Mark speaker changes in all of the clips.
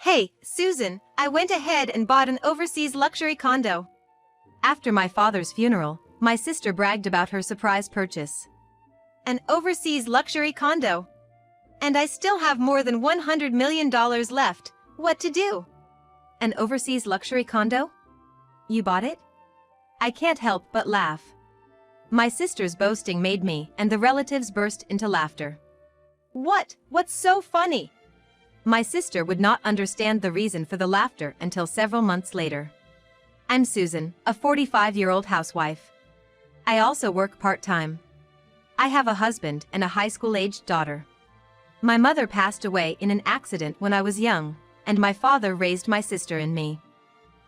Speaker 1: Hey, Susan, I went ahead and bought an overseas luxury condo. After my father's funeral, my sister bragged about her surprise purchase. An overseas luxury condo. And I still have more than $100 million left. What to do? An overseas luxury condo? You bought it? I can't help but laugh. My sister's boasting made me and the relatives burst into laughter. What? What's so funny? My sister would not understand the reason for the laughter until several months later. I'm Susan, a 45-year-old housewife. I also work part-time. I have a husband and a high school-aged daughter. My mother passed away in an accident when I was young, and my father raised my sister and me.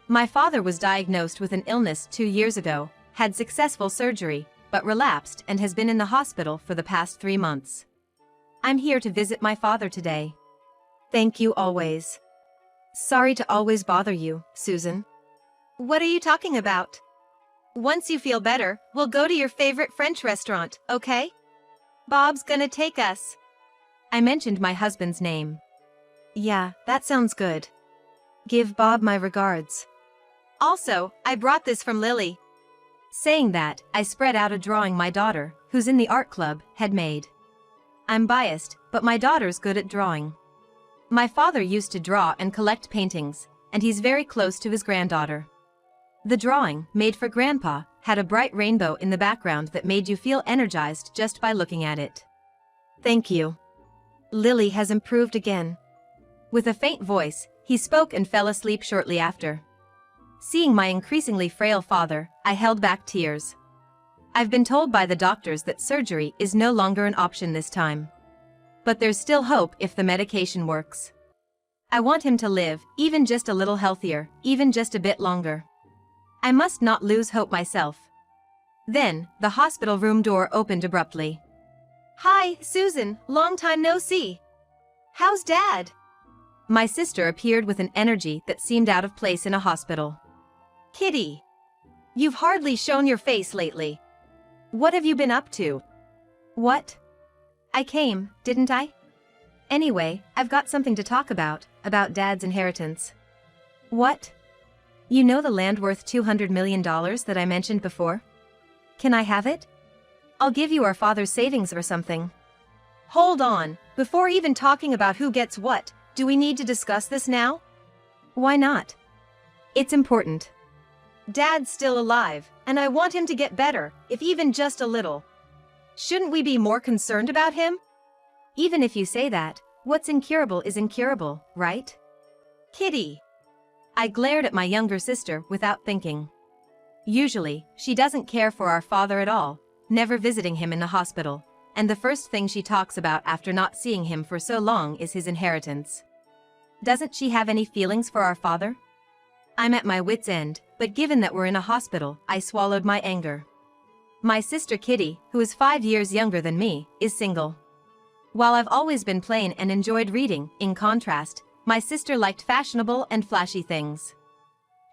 Speaker 1: My father was diagnosed with an illness 2 years ago, had successful surgery, but relapsed and has been in the hospital for the past 3 months. I'm here to visit my father today. Thank you always. Sorry to always bother you, Susan. What are you talking about? Once you feel better, we'll go to your favorite French restaurant, okay? Bob's gonna take us. I mentioned my husband's name. Yeah, that sounds good. Give Bob my regards. Also, I brought this from Lily. Saying that, I spread out a drawing my daughter, who's in the art club, had made. I'm biased, but my daughter's good at drawing. My father used to draw and collect paintings, and he's very close to his granddaughter. The drawing, made for Grandpa, had a bright rainbow in the background that made you feel energized just by looking at it. Thank you. Lily has improved again. With a faint voice, he spoke and fell asleep shortly after. Seeing my increasingly frail father, I held back tears. I've been told by the doctors that surgery is no longer an option this time. But there's still hope if the medication works. I want him to live, even just a little healthier, even just a bit longer. I must not lose hope myself. Then, the hospital room door opened abruptly. Hi, Susan, long time no see. How's Dad? My sister appeared with an energy that seemed out of place in a hospital. Kitty, you've hardly shown your face lately. What have you been up to? What? I came, didn't I? Anyway, I've got something to talk about Dad's inheritance. What? You know the land worth $200 million that I mentioned before? Can I have it? I'll give you our father's savings or something. Hold on, before even talking about who gets what, do we need to discuss this now? Why not? It's important. Dad's still alive, and I want him to get better, if even just a little. Shouldn't we be more concerned about him? Even if you say that, what's incurable is incurable, right? Kitty. I glared at my younger sister without thinking. Usually, she doesn't care for our father at all, never visiting him in the hospital, and the first thing she talks about after not seeing him for so long is his inheritance. Doesn't she have any feelings for our father? I'm at my wit's end, but given that we're in a hospital, I swallowed my anger. My sister Kitty, who is 5 years younger than me, is single. While I've always been plain and enjoyed reading, in contrast, my sister liked fashionable and flashy things.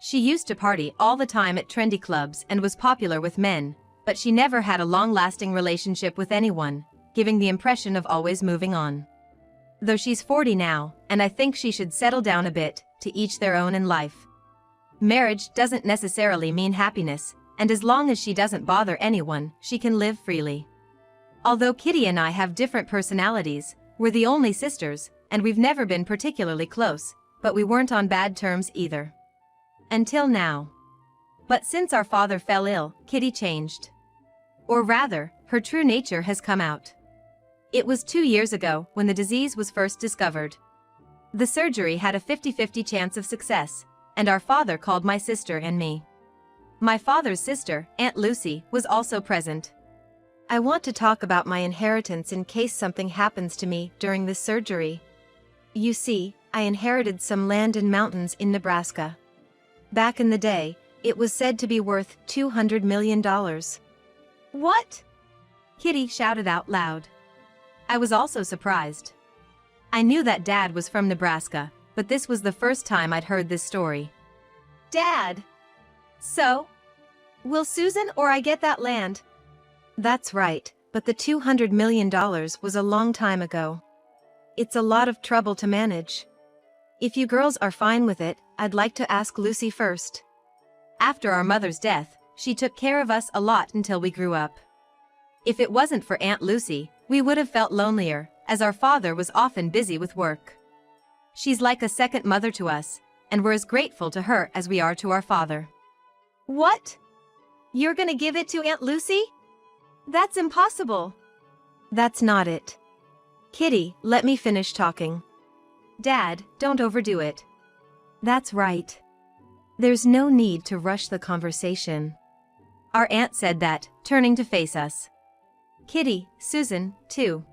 Speaker 1: She used to party all the time at trendy clubs and was popular with men, but she never had a long-lasting relationship with anyone, giving the impression of always moving on. Though she's 40 now, and I think she should settle down a bit, to each their own in life. Marriage doesn't necessarily mean happiness, and as long as she doesn't bother anyone, she can live freely. Although Kitty and I have different personalities, we're the only sisters, and we've never been particularly close, but we weren't on bad terms either. Until now. But since our father fell ill, Kitty changed. Or rather, her true nature has come out. It was 2 years ago when the disease was first discovered. The surgery had a 50-50 chance of success, and our father called my sister and me. My father's sister, Aunt Lucy, was also present. I want to talk about my inheritance in case something happens to me during this surgery. You see, I inherited some land and mountains in Nebraska. Back in the day, it was said to be worth $200 million. What? Kitty shouted out loud. I was also surprised. I knew that Dad was from Nebraska, but this was the first time I'd heard this story. Dad! So? Will Susan or I get that land? That's right, but the $200 million was a long time ago. It's a lot of trouble to manage. If you girls are fine with it, I'd like to ask Lucy first. After our mother's death, she took care of us a lot until we grew up. If it wasn't for Aunt Lucy, we would have felt lonelier, as our father was often busy with work. She's like a second mother to us, and we're as grateful to her as we are to our father. What? You're gonna give it to Aunt Lucy? That's impossible. That's not it. Kitty, let me finish talking. Dad, don't overdo it. That's right. There's no need to rush the conversation. Our aunt said that, turning to face us. Kitty, Susan, too.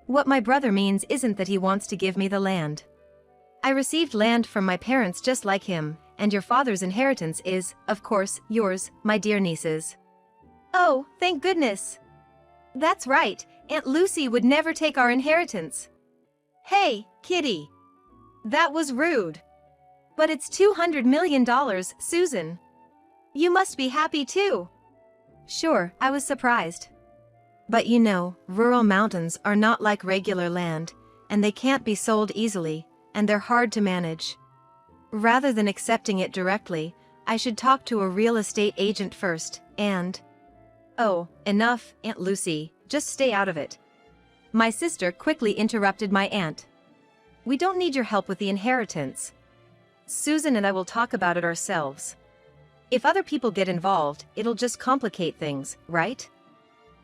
Speaker 1: What my brother means isn't that he wants to give me the land. I received land from my parents just like him, and your father's inheritance is, of course, yours, my dear nieces. Oh, thank goodness. That's right, Aunt Lucy would never take our inheritance. Hey, Kitty. That was rude. But it's $200 million, Susan. You must be happy too. Sure, I was surprised. But you know, rural mountains are not like regular land, and they can't be sold easily, and they're hard to manage. Rather than accepting it directly, I should talk to a real estate agent first, and... Oh, enough, Aunt Lucy, just stay out of it. My sister quickly interrupted my aunt. We don't need your help with the inheritance. Susan and I will talk about it ourselves. If other people get involved, it'll just complicate things, right?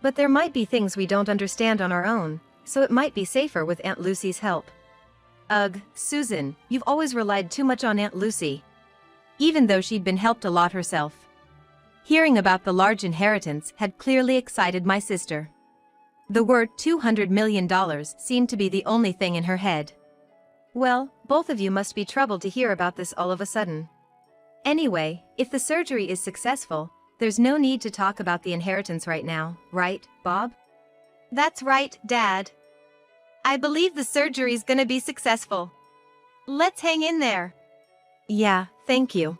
Speaker 1: But there might be things we don't understand on our own, so it might be safer with Aunt Lucy's help. Ugh, Susan, you've always relied too much on Aunt Lucy. Even though she'd been helped a lot herself. Hearing about the large inheritance had clearly excited my sister. The word $200 million seemed to be the only thing in her head. Well, both of you must be troubled to hear about this all of a sudden. Anyway, if the surgery is successful, there's no need to talk about the inheritance right now, right, Bob? That's right, Dad. I believe the surgery's gonna be successful. Let's hang in there. Yeah, thank you.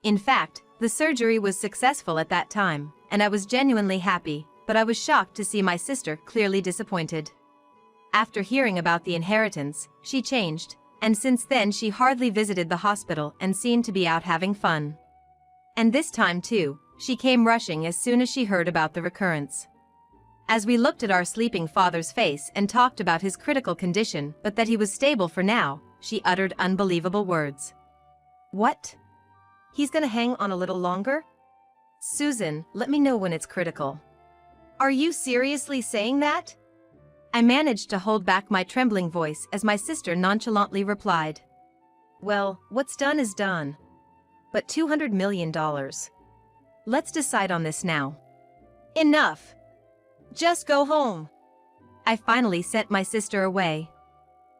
Speaker 1: In fact, the surgery was successful at that time, and I was genuinely happy, but I was shocked to see my sister clearly disappointed. After hearing about the inheritance, she changed, and since then she hardly visited the hospital and seemed to be out having fun. And this time too, she came rushing as soon as she heard about the recurrence. As we looked at our sleeping father's face and talked about his critical condition but that he was stable for now, she uttered unbelievable words. What? He's gonna hang on a little longer? Susan, let me know when it's critical. Are you seriously saying that? I managed to hold back my trembling voice as my sister nonchalantly replied. Well, what's done is done. But $200 million. Let's decide on this now. Enough. Just go home. I finally sent my sister away.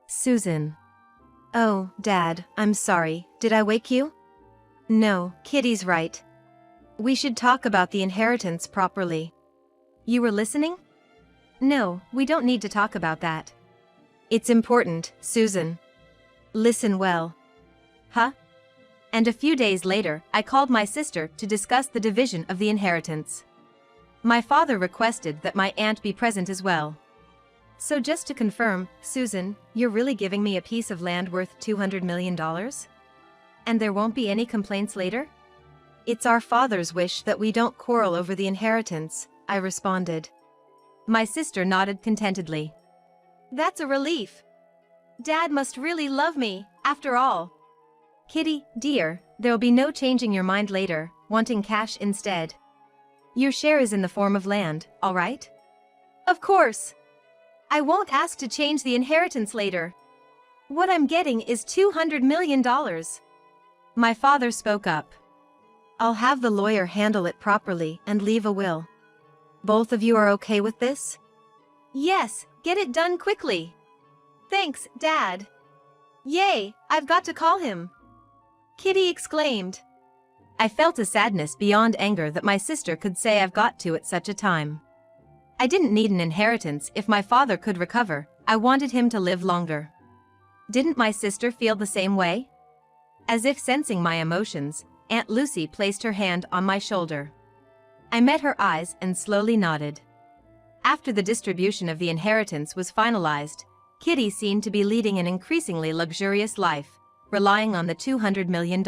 Speaker 1: Susan. Oh, Dad, I'm sorry. Did I wake you? No, Kitty's right. We should talk about the inheritance properly. You were listening? No, we don't need to talk about that. It's important, Susan. Listen well. Huh? And a few days later, I called my sister to discuss the division of the inheritance. My father requested that my aunt be present as well. So just to confirm, Susan, you're really giving me a piece of land worth $200 million? And there won't be any complaints later? It's our father's wish that we don't quarrel over the inheritance, I responded. My sister nodded contentedly. That's a relief. Dad must really love me, after all. Kitty, dear, there'll be no changing your mind later, wanting cash instead. Your share is in the form of land, all right? Of course. I won't ask to change the inheritance later. What I'm getting is $200 million. My father spoke up. I'll have the lawyer handle it properly and leave a will. Both of you are okay with this? Yes, get it done quickly. Thanks, Dad. Yay, I've got to call him. Kitty exclaimed. I felt a sadness beyond anger that my sister could say I've got to at such a time. I didn't need an inheritance if my father could recover. I wanted him to live longer. Didn't my sister feel the same way? As if sensing my emotions, Aunt Lucy placed her hand on my shoulder. I met her eyes and slowly nodded. After the distribution of the inheritance was finalized, Kitty seemed to be leading an increasingly luxurious life, relying on the $200 million.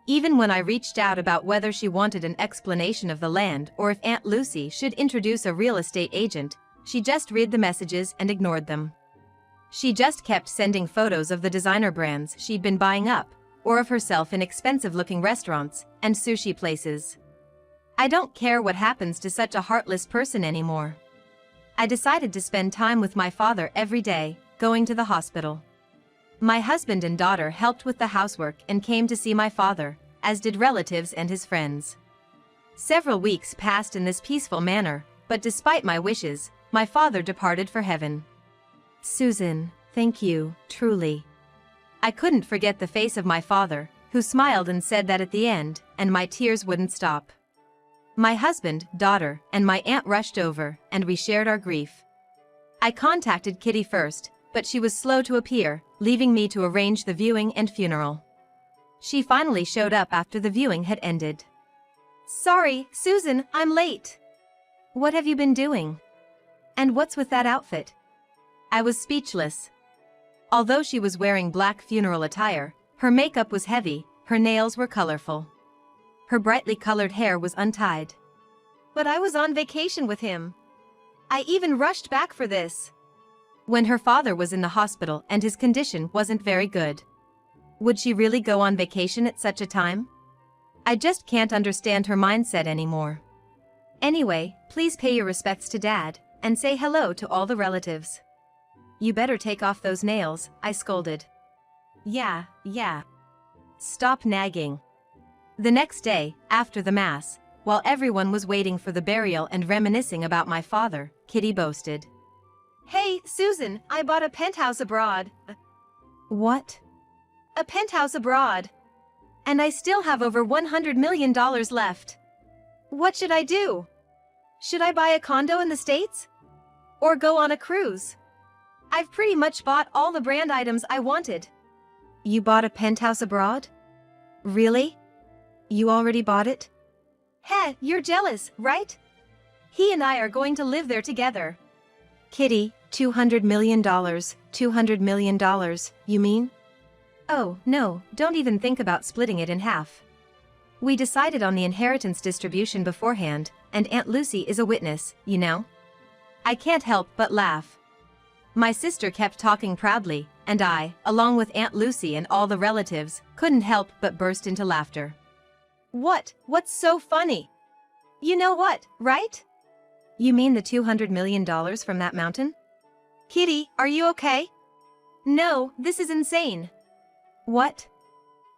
Speaker 1: Even when I reached out about whether she wanted an explanation of the land or if Aunt Lucy should introduce a real estate agent, she just read the messages and ignored them. She just kept sending photos of the designer brands she'd been buying up, or of herself in expensive-looking restaurants and sushi places. I don't care what happens to such a heartless person anymore. I decided to spend time with my father every day, going to the hospital. My husband and daughter helped with the housework and came to see my father, as did relatives and his friends. Several weeks passed in this peaceful manner, but despite my wishes, my father departed for heaven. Susan, thank you, truly. I couldn't forget the face of my father, who smiled and said that at the end, and my tears wouldn't stop. My husband, daughter, and my aunt rushed over, and we shared our grief. I contacted Kitty first, but she was slow to appear, leaving me to arrange the viewing and funeral. She finally showed up after the viewing had ended. Sorry, Susan, I'm late. What have you been doing? And what's with that outfit? I was speechless. Although she was wearing black funeral attire, her makeup was heavy, her nails were colorful. Her brightly colored hair was untied. But I was on vacation with him. I even rushed back for this. When her father was in the hospital and his condition wasn't very good. Would she really go on vacation at such a time? I just can't understand her mindset anymore. Anyway, please pay your respects to Dad, and say hello to all the relatives. You better take off those nails, I scolded. Yeah. Stop nagging. The next day, after the Mass, while everyone was waiting for the burial and reminiscing about my father, Kitty boasted. Hey, Susan, I bought a penthouse abroad. What? A penthouse abroad. And I still have over $100 million left. What should I do? Should I buy a condo in the States? Or go on a cruise? I've pretty much bought all the brand items I wanted. You bought a penthouse abroad? Really? You already bought it? Heh, you're jealous, right? He and I are going to live there together. Kitty, $200 million, $200 million, you mean? Oh, no, don't even think about splitting it in half. We decided on the inheritance distribution beforehand, and Aunt Lucy is a witness, you know? I can't help but laugh. My sister kept talking proudly, and I, along with Aunt Lucy and all the relatives, couldn't help but burst into laughter. What's so funny? You know what, right? You mean the $200 million from that mountain? Kitty, are you okay? No, this is insane. What?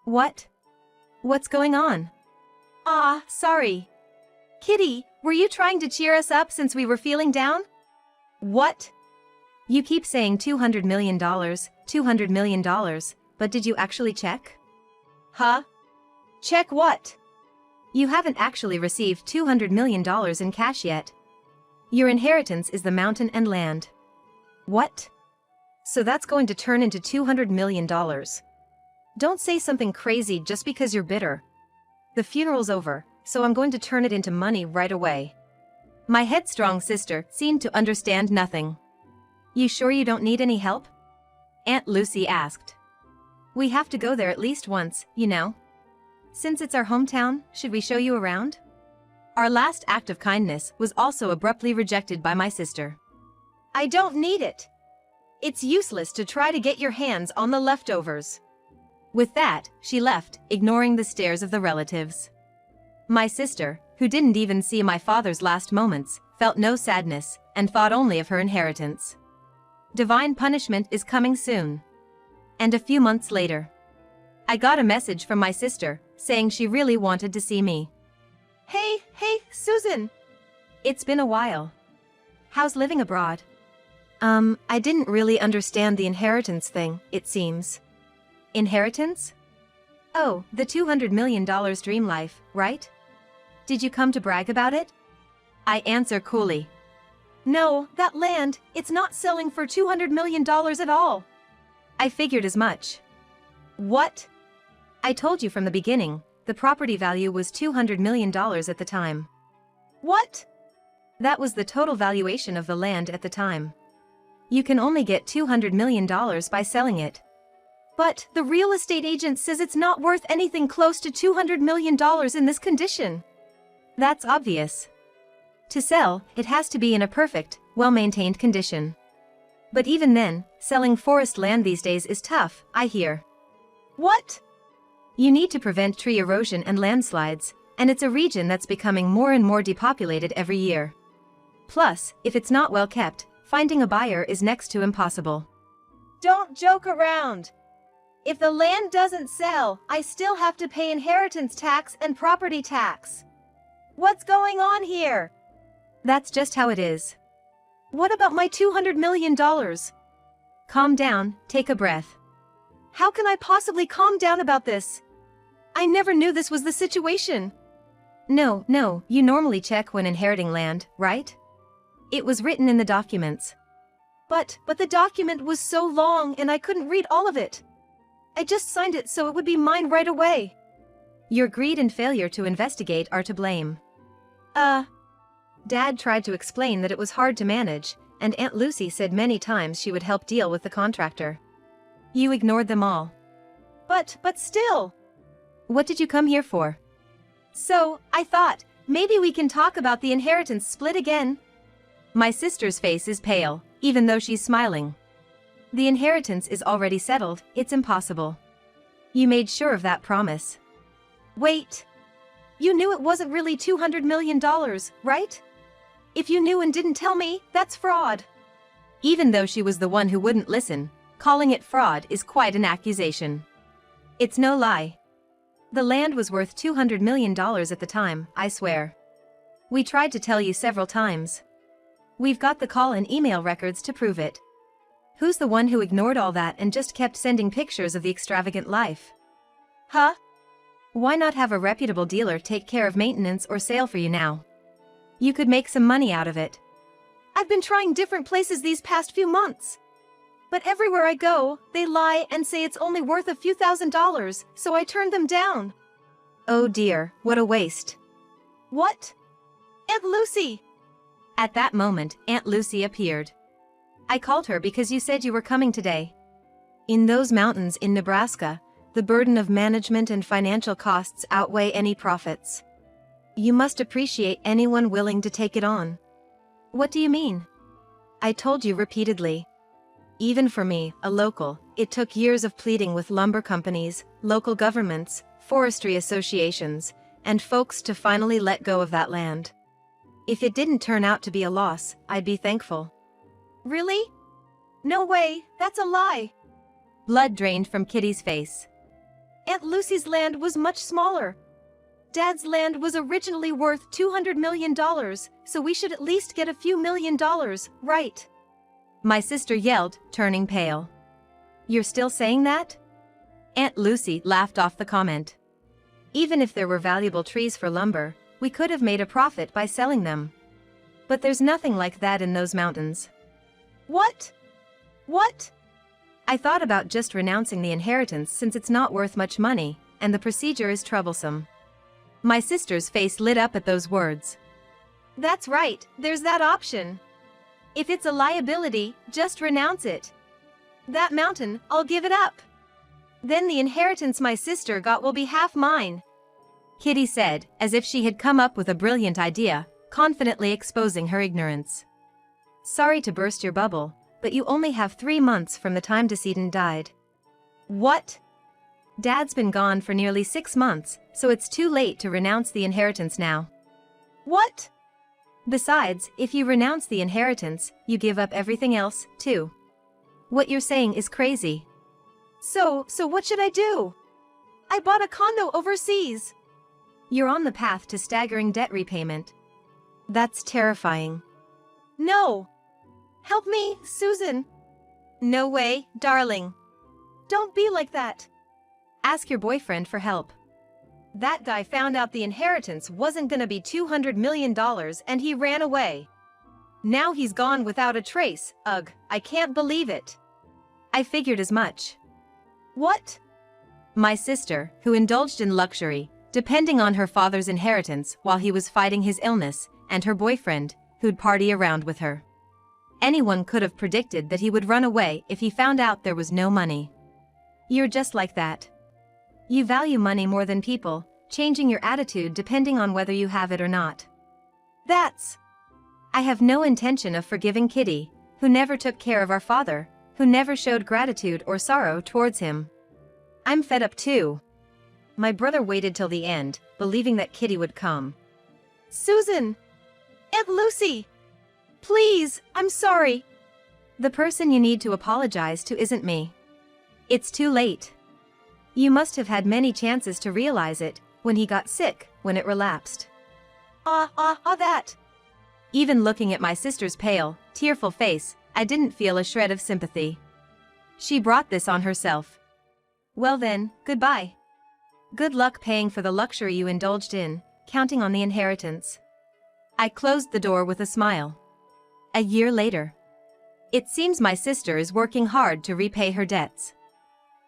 Speaker 1: What's going on? Sorry. Kitty, were you trying to cheer us up since we were feeling down? What? You keep saying $200 million, $200 million, but did you actually check? Huh? Check what? You haven't actually received $200 million in cash yet. Your inheritance is the mountain and land. What? So that's going to turn into $200 million. Don't say something crazy just because you're bitter. The funeral's over, so I'm going to turn it into money right away. My headstrong sister seemed to understand nothing. You sure you don't need any help? Aunt Lucy asked. We have to go there at least once, you know. Since it's our hometown, should we show you around? Our last act of kindness was also abruptly rejected by my sister. I don't need it. It's useless to try to get your hands on the leftovers. With that, she left, ignoring the stares of the relatives. My sister, who didn't even see my father's last moments, felt no sadness, and thought only of her inheritance. Divine punishment is coming soon. And a few months later, I got a message from my sister, saying she really wanted to see me. Hey, Susan! It's been a while. How's living abroad? I didn't really understand the inheritance thing, it seems. Inheritance? Oh, the $200 million dream life, right? Did you come to brag about it? I answer coolly. No, that land, it's not selling for $200 million at all. I figured as much. What? I told you from the beginning, the property value was $200 million at the time. What? That was the total valuation of the land at the time. You can only get $200 million by selling it. But the real estate agent says it's not worth anything close to $200 million in this condition. That's obvious. To sell, it has to be in a perfect, well-maintained condition. But even then, selling forest land these days is tough, I hear. What? You need to prevent tree erosion and landslides, and it's a region that's becoming more and more depopulated every year. Plus, if it's not well kept, finding a buyer is next to impossible. Don't joke around. If the land doesn't sell, I still have to pay inheritance tax and property tax. What's going on here? That's just how it is. What about my $200 million? Calm down, take a breath. How can I possibly calm down about this? I never knew this was the situation. No, you normally check when inheriting land, right? It was written in the documents. But the document was so long and I couldn't read all of it. I just signed it so it would be mine right away. Your greed and failure to investigate are to blame. Dad tried to explain that it was hard to manage, and Aunt Lucy said many times she would help deal with the contractor. You ignored them all. But still. What did you come here for? So, I thought, maybe we can talk about the inheritance split again. My sister's face is pale, even though she's smiling. The inheritance is already settled, it's impossible. You made sure of that promise. Wait. You knew it wasn't really $200 million, right? If you knew and didn't tell me, that's fraud. Even though she was the one who wouldn't listen, calling it fraud is quite an accusation. It's no lie. The land was worth $200 million at the time, I swear. We tried to tell you several times. We've got the call and email records to prove it. Who's the one who ignored all that and just kept sending pictures of the extravagant life? Huh? Why not have a reputable dealer take care of maintenance or sale for you now? You could make some money out of it. I've been trying different places these past few months. But everywhere I go, they lie and say it's only worth a few $1,000s, so I turned them down. Oh dear, what a waste. What? Aunt Lucy! At that moment, Aunt Lucy appeared. I called her because you said you were coming today. In those mountains in Nebraska, the burden of management and financial costs outweigh any profits. You must appreciate anyone willing to take it on. What do you mean? I told you repeatedly. Even for me, a local, it took years of pleading with lumber companies, local governments, forestry associations, and folks to finally let go of that land. If it didn't turn out to be a loss, I'd be thankful. Really? No way, that's a lie. Blood drained from Kitty's face. Aunt Lucy's land was much smaller. Dad's land was originally worth $200 million, so we should at least get a few $1,000,000, right? My sister yelled, turning pale. You're still saying that? Aunt Lucy laughed off the comment. Even if there were valuable trees for lumber, we could have made a profit by selling them. But there's nothing like that in those mountains. What? What? I thought about just renouncing the inheritance since it's not worth much money, and the procedure is troublesome. My sister's face lit up at those words. That's right, there's that option. If it's a liability, just renounce it. That mountain, I'll give it up. Then the inheritance my sister got will be half mine. Kitty said, as if she had come up with a brilliant idea, confidently exposing her ignorance. Sorry to burst your bubble, but you only have 3 months from the time decedent died. What? Dad's been gone for nearly 6 months, so it's too late to renounce the inheritance now. What? Besides, if you renounce the inheritance, you give up everything else, too. What you're saying is crazy. So what should I do? I bought a condo overseas. You're on the path to staggering debt repayment. That's terrifying. No. Help me, Susan. No way, darling. Don't be like that. Ask your boyfriend for help. That guy found out the inheritance wasn't gonna be $200 million and he ran away. Now he's gone without a trace. Ugh, I can't believe it. I figured as much. What? My sister, who indulged in luxury, depending on her father's inheritance while he was fighting his illness, and her boyfriend, who'd party around with her. Anyone could have predicted that he would run away if he found out there was no money. You're just like that. You value money more than people, changing your attitude depending on whether you have it or not. I have no intention of forgiving Kitty, who never took care of our father, who never showed gratitude or sorrow towards him. I'm fed up too. My brother waited till the end, believing that Kitty would come. Susan! Aunt Lucy! Please, I'm sorry. The person you need to apologize to isn't me. It's too late. You must have had many chances to realize it, when he got sick, when it relapsed. That. Even looking at my sister's pale, tearful face, I didn't feel a shred of sympathy. She brought this on herself. Well then, goodbye. Good luck paying for the luxury you indulged in, counting on the inheritance. I closed the door with a smile. A year later. It seems my sister is working hard to repay her debts.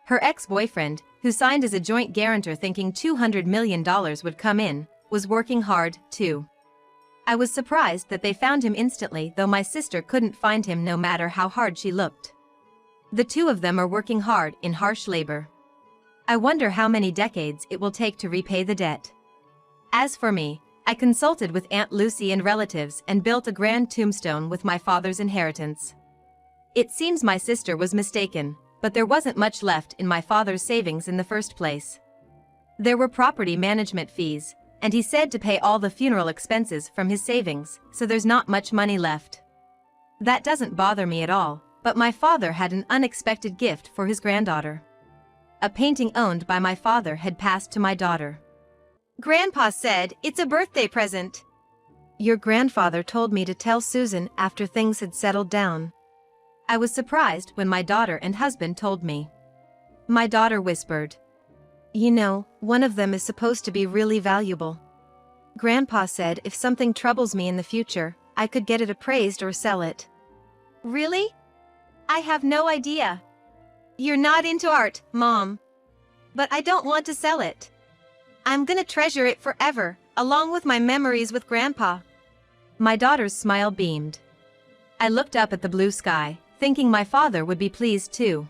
Speaker 1: Her ex-boyfriend, who signed as a joint guarantor thinking $200 million would come in, was working hard, too. I was surprised that they found him instantly, though my sister couldn't find him no matter how hard she looked. The two of them are working hard in harsh labor. I wonder how many decades it will take to repay the debt. As for me, I consulted with Aunt Lucy and relatives and built a grand tombstone with my father's inheritance. It seems my sister was mistaken, but there wasn't much left in my father's savings in the first place. There were property management fees, and he said to pay all the funeral expenses from his savings, so there's not much money left. That doesn't bother me at all, but my father had an unexpected gift for his granddaughter. A painting owned by my father had passed to my daughter. Grandpa said it's a birthday present. Your grandfather told me to tell Susan after things had settled down. I was surprised when my daughter and husband told me. My daughter whispered, "You know, one of them is supposed to be really valuable. Grandpa said if something troubles me in the future, I could get it appraised or sell it." Really? I have no idea. You're not into art, Mom. But I don't want to sell it. I'm gonna treasure it forever, along with my memories with Grandpa. My daughter's smile beamed. I looked up at the blue sky, thinking my father would be pleased too.